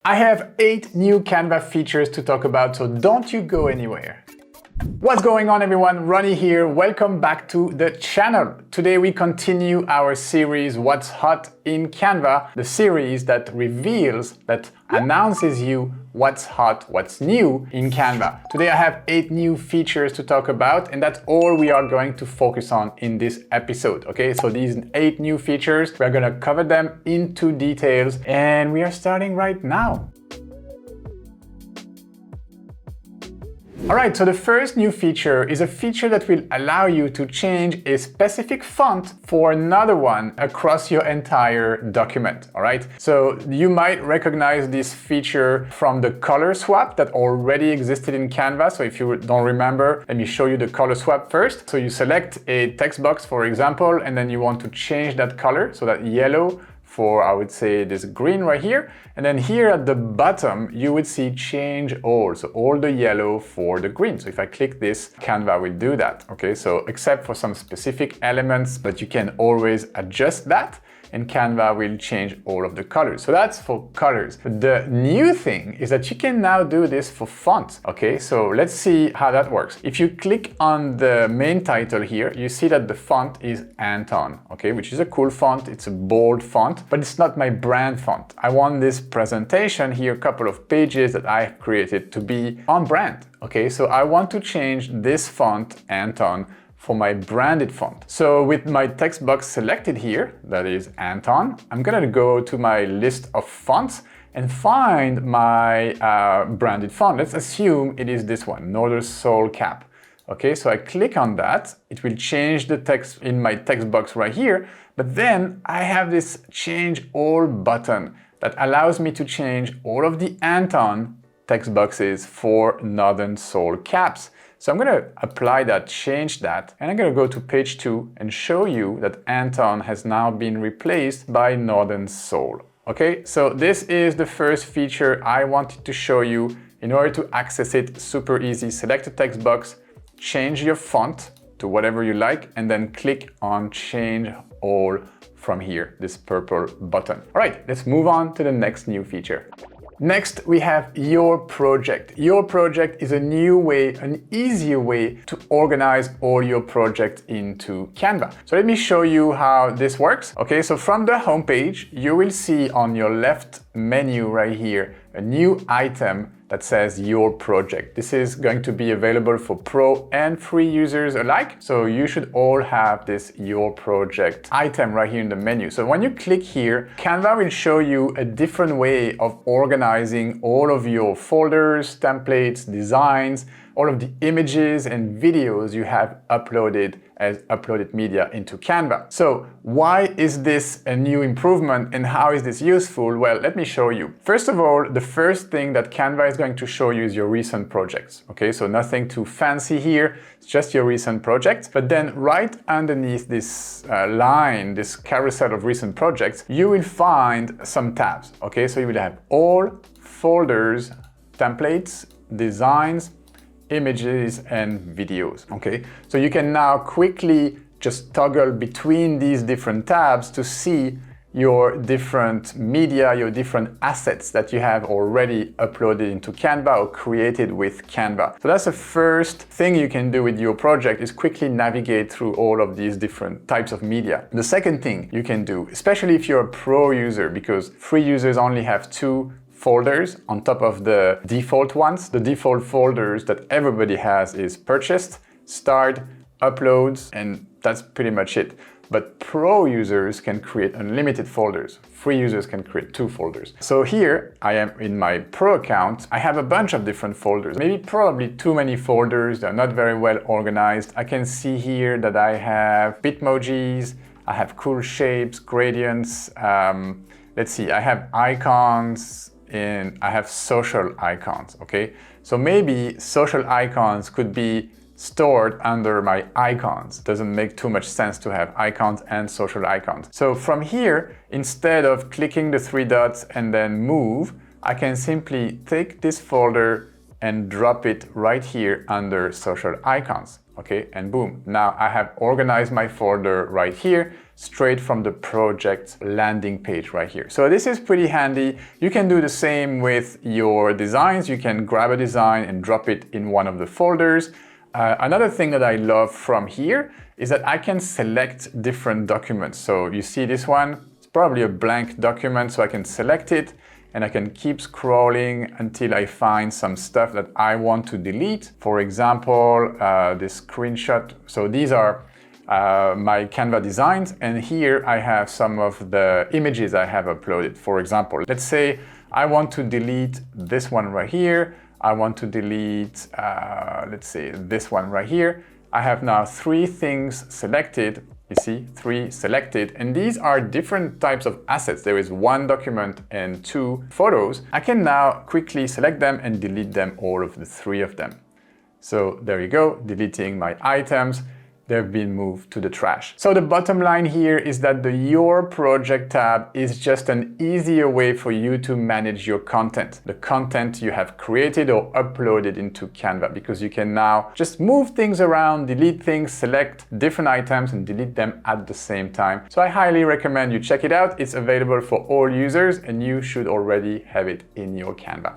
I have 8 new Canva features to talk about, so don't you go anywhere. What's going on, everyone? Ronnie here. Welcome back to the channel. Today we continue our series What's Hot in Canva, the series that reveals, that announces you what's hot, what's new in Canva. Today I have 8 new features to talk about, and that's all we are going to focus on in this episode. Okay, so these 8 new features, we're going to cover them into details, and we are starting right now. Alright, so the first new feature is a feature that will allow you to change a specific font for another one across your entire document. Alright, so you might recognize this feature from the color swap that already existed in Canva. So if you don't remember, let me show you the color swap first. So you select a text box, for example, and then you want to change that color, so that yellow for, I would say, this green right here. And then here at the bottom, you would see change all. So all the yellow for the green. So if I click this, Canva will do that. Okay, so except for some specific elements, but you can always adjust that, and Canva will change all of the colors. So that's for colors. But the new thing is that you can now do this for fonts. Okay, so let's see how that works. If you click on the main title here, you see that the font is Anton, okay, which is a cool font. It's a bold font, but it's not my brand font. I want this presentation here, a couple of pages that I've created, to be on brand. Okay, so I want to change this font, Anton, for my branded font. So with my text box selected here, that is Anton, I'm gonna go to my list of fonts and find my branded font. Let's assume it is this one, Northern Soul Cap. Okay, so I click on that. It will change the text in my text box right here, but then I have this change all button that allows me to change all of the Anton text boxes for Northern Soul Caps. So I'm going to apply that, change that, and I'm going to go to page 2 and show you that Anton has now been replaced by Northern Soul. Okay, so this is the first feature I wanted to show you. In order to access it, super easy. Select a text box, change your font to whatever you like, and then click on Change All from here, this purple button. All right, let's move on to the next new feature. Next, we have Your Project. Your Project is a new way, an easier way to organize all your projects into Canva. So let me show you how this works. Okay, so from the home page, you will see on your left menu right here, a new item that says Your Project. This is going to be available for pro and free users alike. So you should all have this Your Project item right here in the menu. So when you click here, Canva will show you a different way of organizing all of your folders, templates, designs, all of the images and videos you have uploaded as uploaded media into Canva. So why is this a new improvement and how is this useful? Well, let me show you. First of all, the first thing that Canva is going to show you is your recent projects. Okay, so nothing too fancy here, it's just your recent projects. But then right underneath this line, this carousel of recent projects, you will find some tabs. Okay, so you will have all, folders, templates, designs, images, and videos. Okay, so you can now quickly just toggle between these different tabs to see your different media, your different assets that you have already uploaded into Canva or created with Canva. So that's the first thing you can do with your project, is quickly navigate through all of these different types of media. The second thing you can do, especially if you're a pro user, because free users only have 2 folders on top of the default ones. The default folders that everybody has is purchased, start, uploads, and that's pretty much it. But pro users can create unlimited folders. Free users can create 2 folders. So here I am in my pro account. I have a bunch of different folders, maybe probably too many folders. They're not very well organized. I can see here that I have Bitmojis, I have cool shapes, gradients. Let's see, I have icons, and I have social icons, okay? So maybe social icons could be stored under my icons. Doesn't make too much sense to have icons and social icons. So from here, instead of clicking the 3 dots and then move, I can simply take this folder and drop it right here under social icons, okay? And boom, now I have organized my folder right here. straight from the project landing page right here. So this is pretty handy. You can do the same with your designs. You can grab a design and drop it in one of the folders. Another thing that I love from here is that I can select different documents. So you see this one, it's probably a blank document, so I can select it and I can keep scrolling until I find some stuff that I want to delete. For example, this screenshot. So these are my Canva designs, and here I have some of the images I have uploaded. For example, let's say I want to delete this one right here. I want to delete, let's say, this one right here. I have now 3 things selected. You see, 3 selected, and these are different types of assets. There is 1 document and 2 photos. I can now quickly select them and delete them, all of the 3 of them. So there you go, deleting my items. They've been moved to the trash. So the bottom line here is that the Your Project tab is just an easier way for you to manage your content, the content you have created or uploaded into Canva, because you can now just move things around, delete things, select different items and delete them at the same time. So I highly recommend you check it out. It's available for all users and you should already have it in your Canva.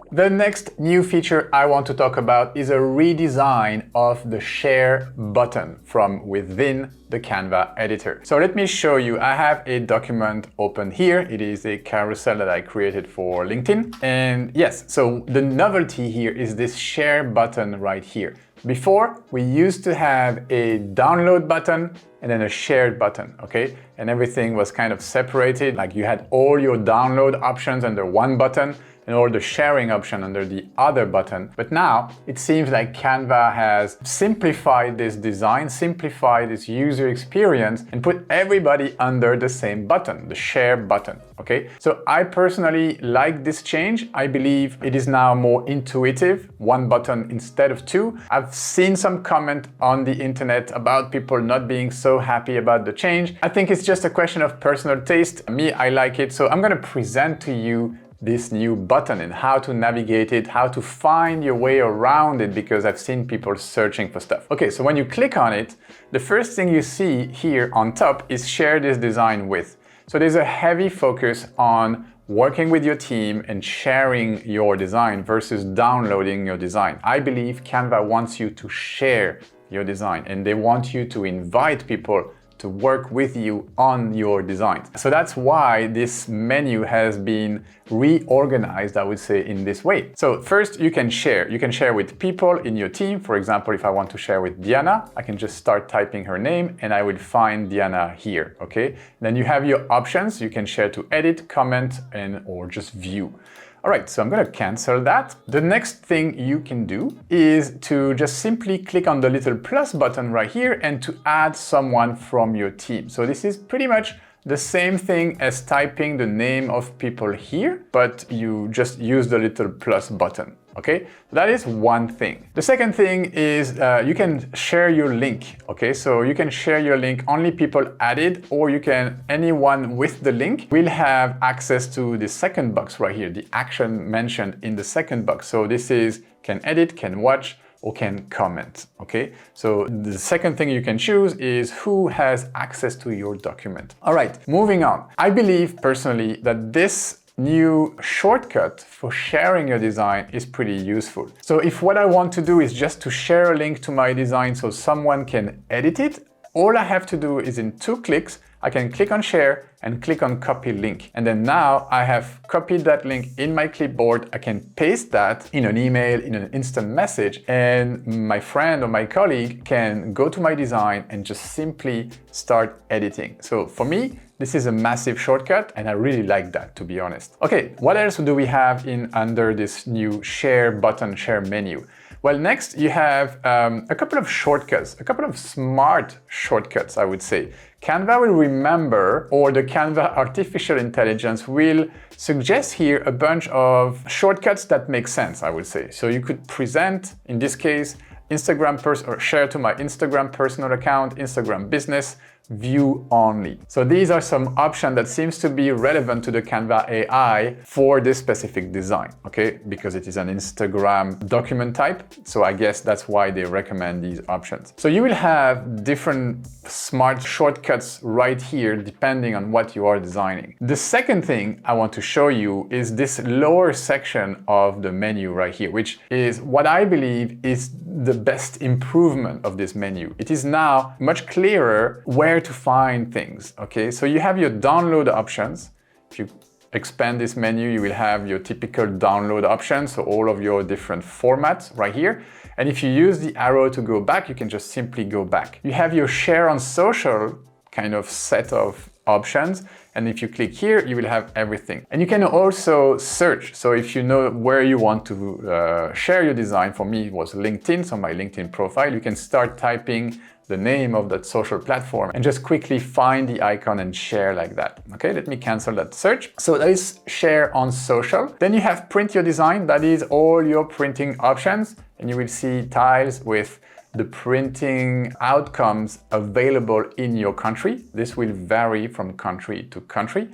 The next new feature I want to talk about is a redesign of the share button from within the Canva editor. So let me show you. I have a document open here. It is a carousel that I created for LinkedIn. And yes, so the novelty here is this share button right here. Before, we used to have a download button and then a shared button, okay? And everything was kind of separated, like you had all your download options under one button and all the sharing option under the other button. But now it seems like Canva has simplified this design, simplified this user experience, and put everybody under the same button, the share button, okay? So I personally like this change. I believe it is now more intuitive, 1 button instead of 2. I've seen some comment on the internet about people not being so happy about the change. I think it's just a question of personal taste. Me, I like it. So I'm gonna present to you this new button and how to navigate it, how to find your way around it, because I've seen people searching for stuff. Okay, so when you click on it, the first thing you see here on top is share this design with. So there's a heavy focus on working with your team and sharing your design versus downloading your design. I believe Canva wants you to share your design and they want you to invite people to work with you on your design. So that's why this menu has been reorganized, I would say, in this way. So first, you can share. You can share with people in your team. For example, if I want to share with Diana, I can just start typing her name and I will find Diana here, okay? Then you have your options. You can share to edit, comment, or just view. All right, so I'm gonna cancel that. The next thing you can do is to just simply click on the little plus button right here and to add someone from your team. So this is pretty much the same thing as typing the name of people here, but you just use the little plus button. Okay, that is one thing. The second thing is you can share your link. Okay, so you can share your link, only people added, or you can, anyone with the link will have access to the second box right here, the action mentioned in the second box. So this is can edit, can watch, or can comment, okay? So the second thing you can choose is who has access to your document. All right, moving on. I believe personally that this new shortcut for sharing your design is pretty useful. So if what I want to do is just to share a link to my design so someone can edit it, all I have to do is in 2 clicks, I can click on share and click on copy link. And then now I have copied that link in my clipboard. I can paste that in an email, in an instant message, and my friend or my colleague can go to my design and just simply start editing. So for me, this is a massive shortcut and I really like that, to be honest. Okay, what else do we have in under this new share button, share menu? Well, next you have a couple of shortcuts, a couple of smart shortcuts, I would say. Canva will remember, or the Canva artificial intelligence will suggest here a bunch of shortcuts that make sense, I would say. So you could present, in this case, Instagram or share to my Instagram personal account, Instagram business, view only. So these are some options that seems to be relevant to the Canva AI for this specific design, okay? Because it is an Instagram document type. So I guess that's why they recommend these options. So you will have different smart shortcuts right here, depending on what you are designing. The second thing I want to show you is this lower section of the menu right here, which is what I believe is the best improvement of this menu. It is now much clearer where to find things, okay? So you have your download options. If you expand this menu, you will have your typical download options, so all of your different formats right here. And if you use the arrow to go back, you can just simply go back. You have your share on social kind of set of options. And if you click here, you will have everything. And you can also search. So if you know where you want to share your design, for me it was LinkedIn, so my LinkedIn profile, you can start typing the name of that social platform and just quickly find the icon and share like that. Okay, let me cancel that search. So that is share on social. Then you have print your design. That is all your printing options. And you will see tiles with the printing outcomes available in your country. This will vary from country to country.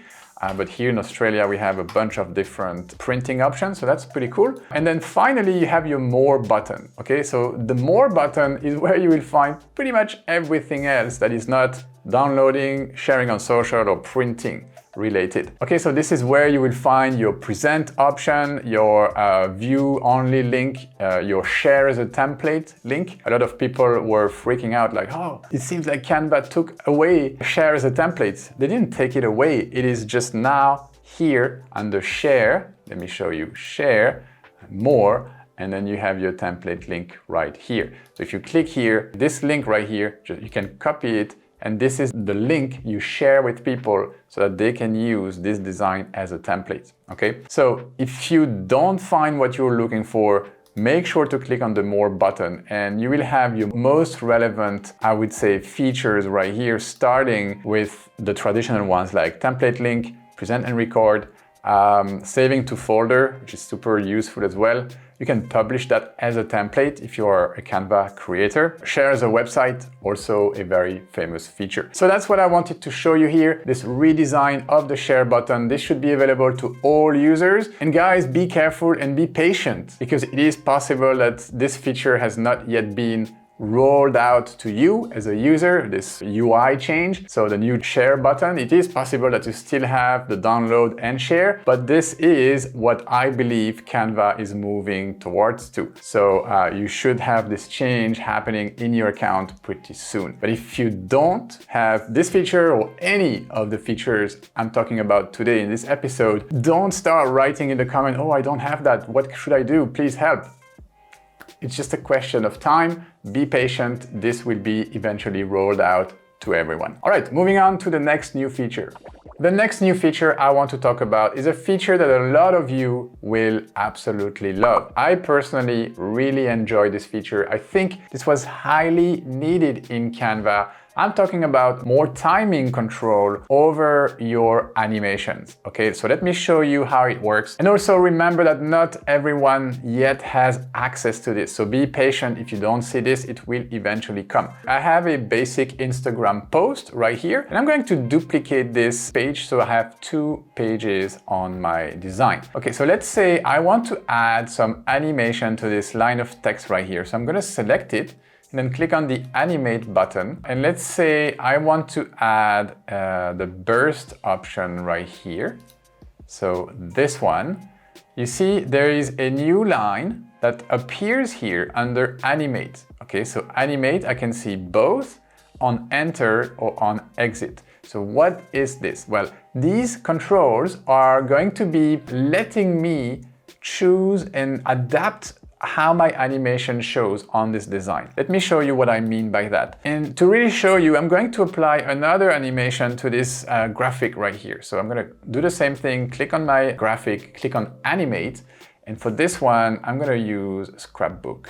But here in Australia, we have a bunch of different printing options, so that's pretty cool. And then finally, you have your More button, okay? So the More button is where you will find pretty much everything else that is not downloading, sharing on social, or printing related. Okay, so this is where you will find your present option, your view only link, your share as a template link. A lot of people were freaking out like, oh, it seems like Canva took away share as a template. They didn't take it away. It is just now here under share. Let me show you share, more, and then you have your template link right here. So if you click here, this link right here, you can copy it. And this is the link you share with people so that they can use this design as a template, okay? So if you don't find what you're looking for, make sure to click on the More button and you will have your most relevant, I would say, features right here, starting with the traditional ones like template link, present and record, saving to folder, which is super useful as well. You can publish that as a template if you are a Canva creator. Share as a website, also a very famous feature. So that's what I wanted to show you here, this redesign of the share button. This should be available to all users. And guys, be careful and be patient because it is possible that this feature has not yet been rolled out to you as a user, this UI change. So the new share button, it is possible that you still have the download and share, but this is what I believe Canva is moving towards to. So you should have this change happening in your account pretty soon. But if you don't have this feature or any of the features I'm talking about today in this episode, don't start writing in the comment, oh, I don't have that. What should I do? Please help. It's just a question of time. Be patient. This will be eventually rolled out to everyone. All right, moving on to the next new feature. The next new feature I want to talk about is a feature that a lot of you will absolutely love. I personally really enjoy this feature. I think this was highly needed in Canva. I'm talking about more timing control over your animations. Okay, so let me show you how it works. And also remember that not everyone yet has access to this. So be patient. If you don't see this, it will eventually come. I have a basic Instagram post right here, and I'm going to duplicate this page so I have two pages on my design. Okay, so let's say I want to add some animation to this line of text right here. So I'm going to select it. And then click on the animate button. And let's say I want to add the burst option right here. So this one, you see there is a new line that appears here under animate. Okay, so animate, I can see both on enter or on exit. So what is this? Well, these controls are going to be letting me choose and adapt how my animation shows on this design. Let me show you what I mean by that. And to really show you, I'm going to apply another animation to this graphic right here. So I'm gonna do the same thing, click on my graphic, click on animate. And for this one, I'm gonna use scrapbook.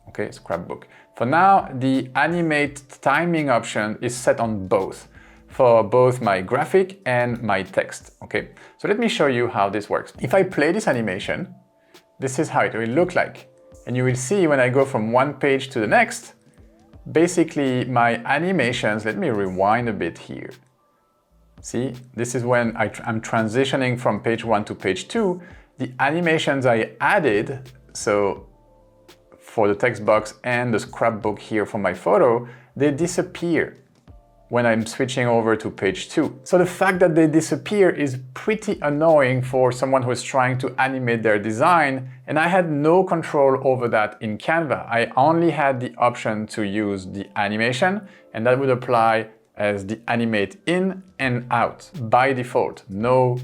Okay, scrapbook. For now, the animate timing option is set on both, for both my graphic and my text. Okay, so let me show you how this works. If I play this animation, this is how it will look like. And you will see when I go from one page to the next, basically my animations, let me rewind a bit here. See, this is when I'm transitioning from page 1 to page 2. The animations I added, so for the text box and the scrapbook here for my photo, they disappear when I'm switching over to page 2. So the fact that they disappear is pretty annoying for someone who is trying to animate their design, and I had no control over that in Canva. I only had the option to use the animation, and that would apply as the animate in and out by default. No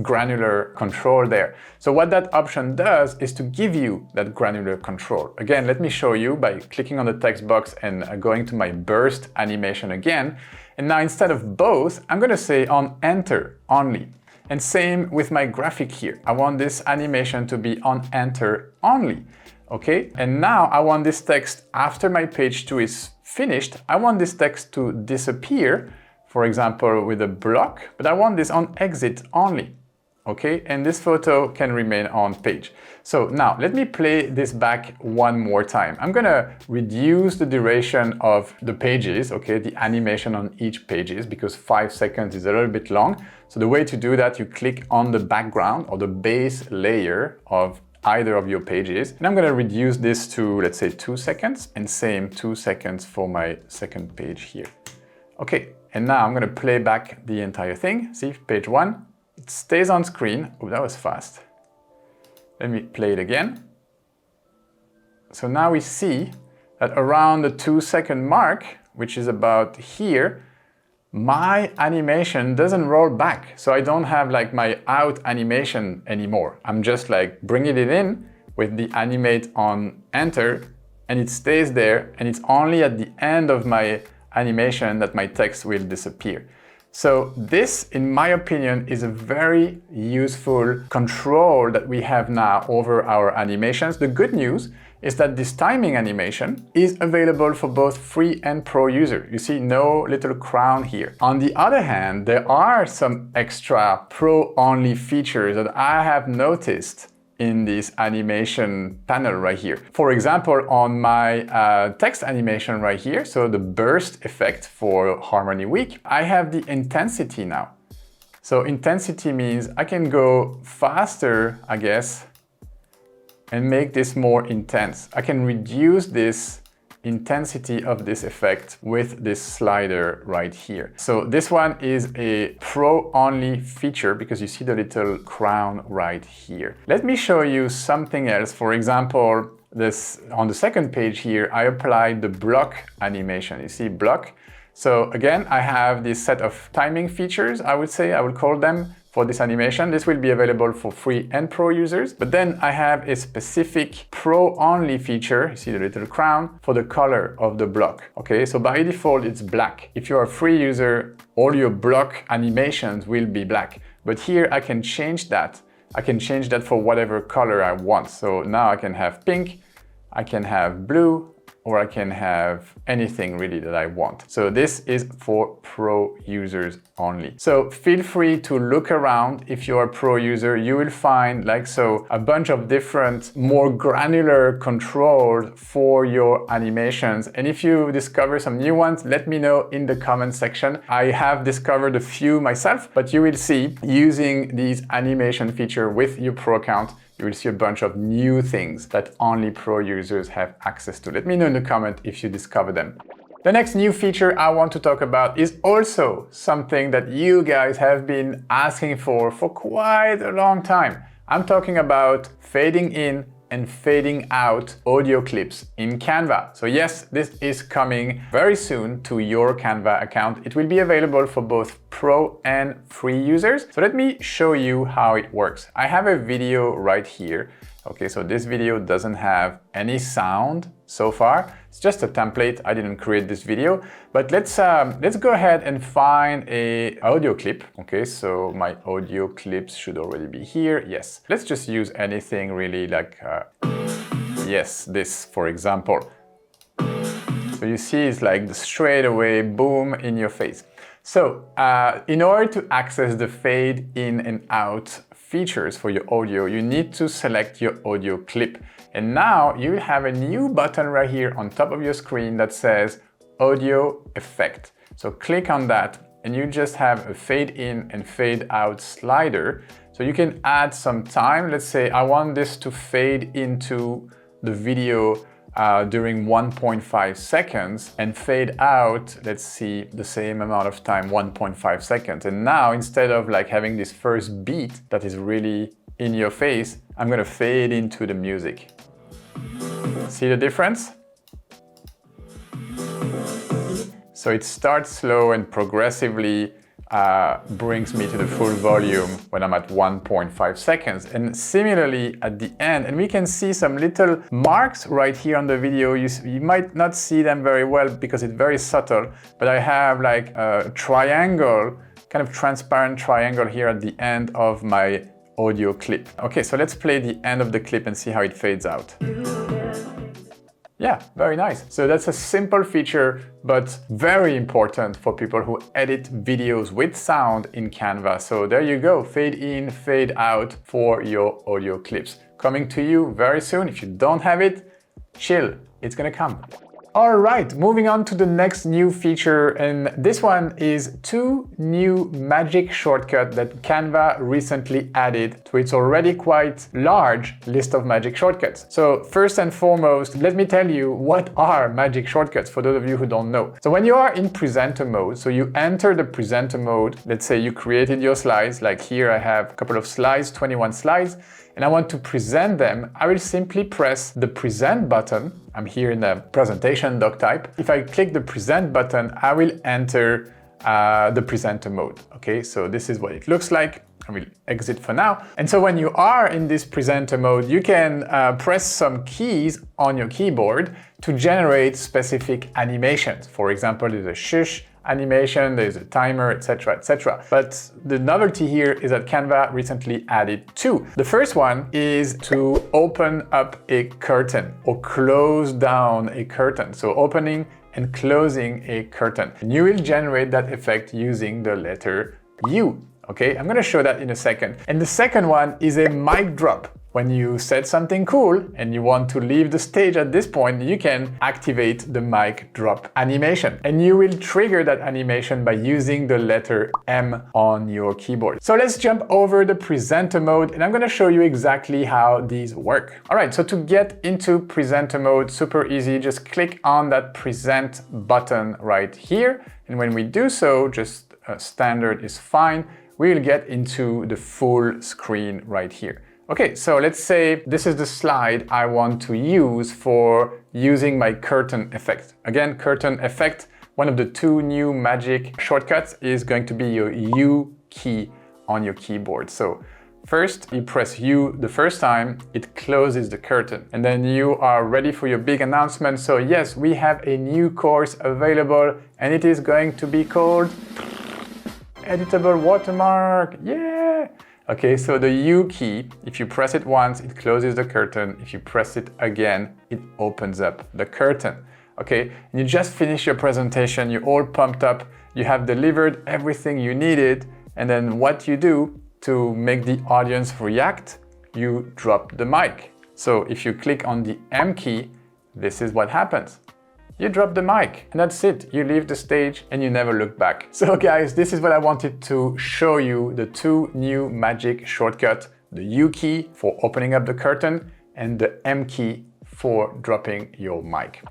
granular control there. So what that option does is to give you that granular control. Again, let me show you by clicking on the text box and going to my burst animation again. And now instead of both, I'm going to say on enter only. And same with my graphic here. I want this animation to be on enter only. Okay, and now I want this text after my page 2 is finished. I want this text to disappear, for example, with a block, but I want this on exit only. Okay, and this photo can remain on page. So now let me play this back one more time. I'm gonna reduce the duration of the pages, okay, the animation on each pages, because 5 seconds is a little bit long. So the way to do that, you click on the background or the base layer of either of your pages. And I'm gonna reduce this to, let's say, 2 seconds, and same 2 seconds for my second page here. Okay, and now I'm gonna play back the entire thing. See, page 1. It stays on screen. Oh, that was fast. Let me play it again. So now we see that around the 2 second mark, which is about here, my animation doesn't roll back. So I don't have like my out animation anymore. I'm just like bringing it in with the animate on enter, and it stays there, and it's only at the end of my animation that my text will disappear. So this, in my opinion, is a very useful control that we have now over our animations. The good news is that this timing animation is available for both free and pro user. You see no little crown here. On the other hand, there are some extra pro-only features that I have noticed in this animation panel right here. For example, on my text animation right here, so the burst effect for Harmony Week, I have the intensity now. So intensity means I can go faster, I guess, and make this more intense. I can reduce this intensity of this effect with this slider right here. So this one is a pro-only feature because you see the little crown right here. Let me show you something else. For example, this on the second page here, I applied the block animation. You see block? So again, I have this set of timing features, I would say, I would call them, for this animation. This will be available for free and pro users, but then I have a specific pro only feature, you see the little crown, for the color of the block. Okay, so by default it's black. If you're a free user, all your block animations will be black, but here I can change that. I can change that for whatever color I want. So now I can have pink, I can have blue, or I can have anything really that I want. So this is for pro users only. So feel free to look around. If you're a pro user, you will find, like so, a bunch of different, more granular controls for your animations. And if you discover some new ones, let me know in the comment section. I have discovered a few myself, but you will see, using these animation feature with your pro account, you will see a bunch of new things that only pro users have access to. Let me know in the comment if you discover them. The next new feature I want to talk about is also something that you guys have been asking for quite a long time. I'm talking about fading in and fading out audio clips in Canva. So yes, this is coming very soon to your Canva account. It will be available for both pro and free users. So let me show you how it works. I have a video right here. Okay, so this video doesn't have any sound so far. It's just a template. I didn't create this video, but let's go ahead and find a audio clip. Okay, so my audio clips should already be here. Yes, let's just use anything really, like, yes, this, for example. So you see it's like the straight away boom in your face. So in order to access the fade in and out features for your audio, you need to select your audio clip. And now you have a new button right here on top of your screen that says audio effect. So click on that and you just have a fade in and fade out slider. So you can add some time. Let's say I want this to fade into the video during 1.5 seconds and fade out, let's see, the same amount of time, 1.5 seconds. And now instead of like having this first beat that is really in your face, I'm gonna fade into the music. See the difference? So it starts slow and progressively brings me to the full volume when I'm at 1.5 seconds. And similarly at the end, and we can see some little marks right here on the video. You might not see them very well because it's very subtle, but I have like a triangle, kind of transparent triangle here at the end of my audio clip. Okay, so let's play the end of the clip and see how it fades out. Yeah, very nice. So that's a simple feature, but very important for people who edit videos with sound in Canva. So there you go, fade in, fade out for your audio clips. Coming to you very soon. If you don't have it, chill, it's gonna come. All right, moving on to the next new feature, and this one is 2 new magic shortcuts that Canva recently added to its already quite large list of magic shortcuts. So first and foremost, let me tell you what are magic shortcuts for those of you who don't know. So when you are in presenter mode, so you enter the presenter mode, let's say you created your slides, like here I have a couple of slides, 21 slides, and I want to present them, I will simply press the present button. I'm here in the presentation doc type. If I click the present button, I will enter the presenter mode. Okay, so this is what it looks like. I will exit for now. And so when you are in this presenter mode, you can press some keys on your keyboard to generate specific animations. For example, there's a shush animation, there's a timer, etc., etc. But the novelty here is that Canva recently added 2. The first one is to open up a curtain or close down a curtain. So opening and closing a curtain. And you will generate that effect using the letter U. Okay, I'm gonna show that in a second. And the second one is a mic drop. When you said something cool and you want to leave the stage at this point, you can activate the mic drop animation. And you will trigger that animation by using the letter M on your keyboard. So let's jump over the presenter mode and I'm gonna show you exactly how these work. All right, so to get into presenter mode, super easy, just click on that present button right here. And when we do so, just standard is fine, we'll get into the full screen right here. Okay, so let's say this is the slide I want to use for using my curtain effect. Again, curtain effect, one of the 2 new magic shortcuts is going to be your U key on your keyboard. So first, you press U the first time, it closes the curtain. And then you are ready for your big announcement. So yes, we have a new course available and it is going to be called Editable Watermark. Yeah! Okay, so the U key, if you press it once, it closes the curtain. If you press it again, it opens up the curtain. Okay, and you just finished your presentation, you're all pumped up, you have delivered everything you needed, and then what you do to make the audience react, you drop the mic. So if you click on the M key, this is what happens. You drop the mic and that's it. You leave the stage and you never look back. So guys, this is what I wanted to show you, the 2 new magic shortcuts, the U key for opening up the curtain and the M key for dropping your mic.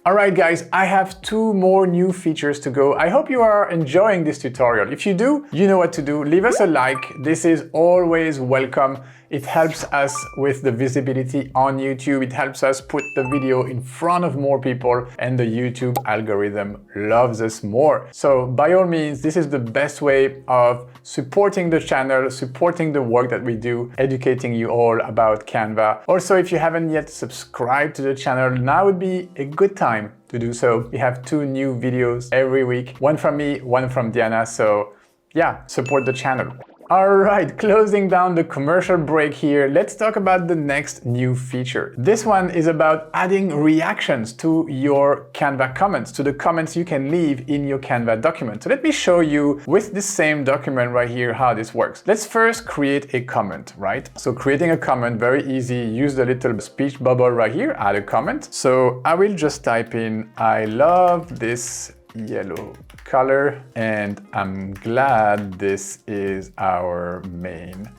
All right, guys, I have 2 more new features to go. I hope you are enjoying this tutorial. If you do, you know what to do. Leave us a like. This is always welcome. It helps us with the visibility on YouTube. It helps us put the video in front of more people and the YouTube algorithm loves us more. So by all means, this is the best way of supporting the channel, supporting the work that we do, educating you all about Canva. Also, if you haven't yet subscribed to the channel, now would be a good time to do so. We have 2 new videos every week, one from me, one from Diana. So yeah, support the channel. All right, closing down the commercial break here, let's talk about the next new feature. This one is about adding reactions to your Canva comments, to the comments you can leave in your Canva document. So let me show you with the same document right here how this works. Let's first create a comment, right? So creating a comment, very easy. Use the little speech bubble right here, add a comment. So I will just type in, I love this yellow color and I'm glad this is our main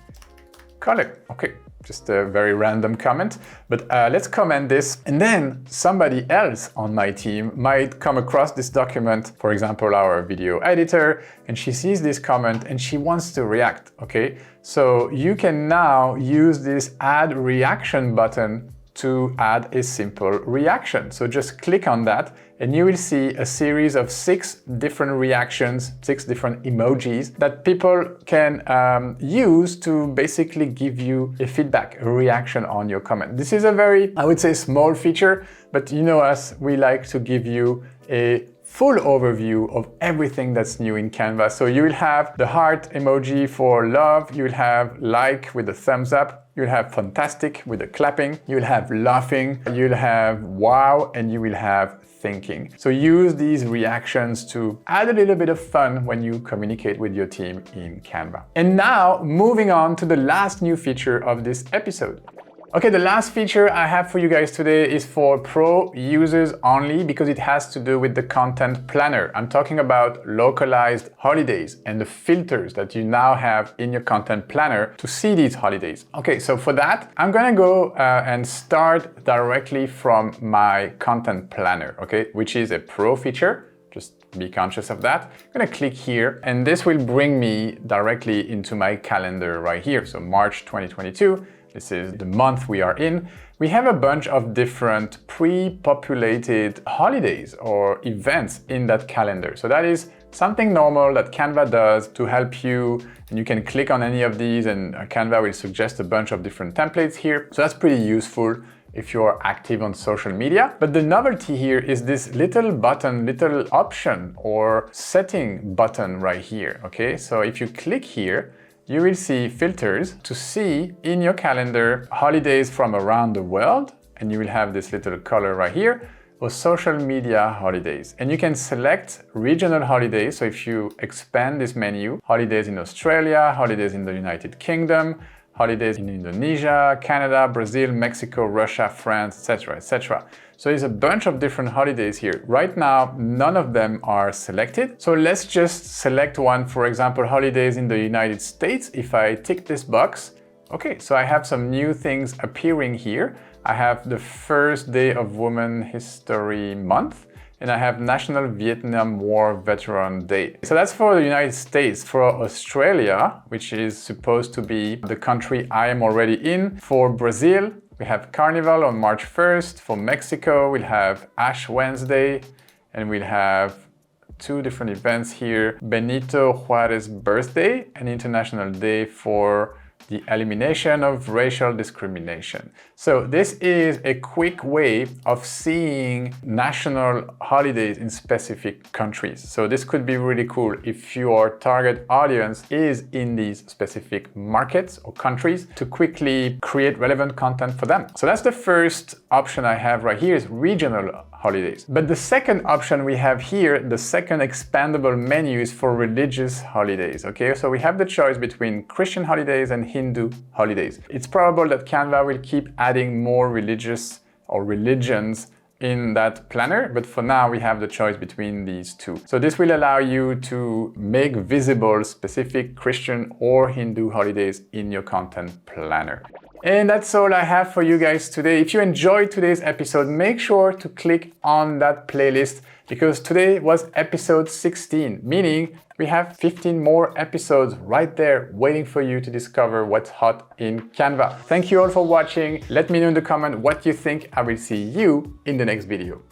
color. Okay, just a very random comment, but let's comment this, and then somebody else on my team might come across this document, for example our video editor, and she sees this comment and she wants to react. Okay, so you can now use this add reaction button to add a simple reaction. So just click on that and you will see a series of 6 different reactions, 6 different emojis that people can use to basically give you a feedback, a reaction on your comment. This is a very, I would say, small feature, but you know us, we like to give you a full overview of everything that's new in Canva. So you will have the heart emoji for love, you will have like with the thumbs up, you'll have fantastic with the clapping, you'll have laughing, you'll have wow, and you will have thinking. So use these reactions to add a little bit of fun when you communicate with your team in Canva. And now moving on to the last new feature of this episode. Okay, the last feature I have for you guys today is for pro users only because it has to do with the content planner. I'm talking about localized holidays and the filters that you now have in your content planner to see these holidays. Okay, so for that, I'm gonna go and start directly from my content planner, okay, which is a pro feature. Just be conscious of that. I'm gonna click here and this will bring me directly into my calendar right here. So March 2022. This is the month we are in. We have a bunch of different pre-populated holidays or events in that calendar. So that is something normal that Canva does to help you, and you can click on any of these and Canva will suggest a bunch of different templates here. So that's pretty useful if you're active on social media. But the novelty here is this little button, little option or setting button right here, okay? So if you click here, you will see filters to see in your calendar holidays from around the world, and you will have this little color right here, or social media holidays. And you can select regional holidays. So if you expand this menu, holidays in Australia, holidays in the United Kingdom, holidays in Indonesia, Canada, Brazil, Mexico, Russia, France, etc., etc. So there's a bunch of different holidays here. Right now, none of them are selected. So let's just select one, for example, holidays in the United States. If I tick this box, okay, so I have some new things appearing here. I have the first day of Women History Month, and I have National Vietnam War Veteran Day. So that's for the United States. For Australia, which is supposed to be the country I am already in, for Brazil, we have Carnival on March 1st. For Mexico, we'll have Ash Wednesday, and we'll have 2 different events here. Benito Juarez birthday, an international day for the elimination of racial discrimination. So this is a quick way of seeing national holidays in specific countries. So this could be really cool if your target audience is in these specific markets or countries to quickly create relevant content for them. So that's the first option I have right here is regional holidays. But the second option we have here, the second expandable menu is for religious holidays, okay? So we have the choice between Christian holidays and Hindu holidays. It's probable that Canva will keep adding more religious or religions in that planner, but for now we have the choice between these two. So this will allow you to make visible specific Christian or Hindu holidays in your content planner. And that's all I have for you guys today. If you enjoyed today's episode, make sure to click on that playlist because today was episode 16, meaning we have 15 more episodes right there waiting for you to discover what's hot in Canva. Thank you all for watching. Let me know in the comment what you think. I will see you in the next video.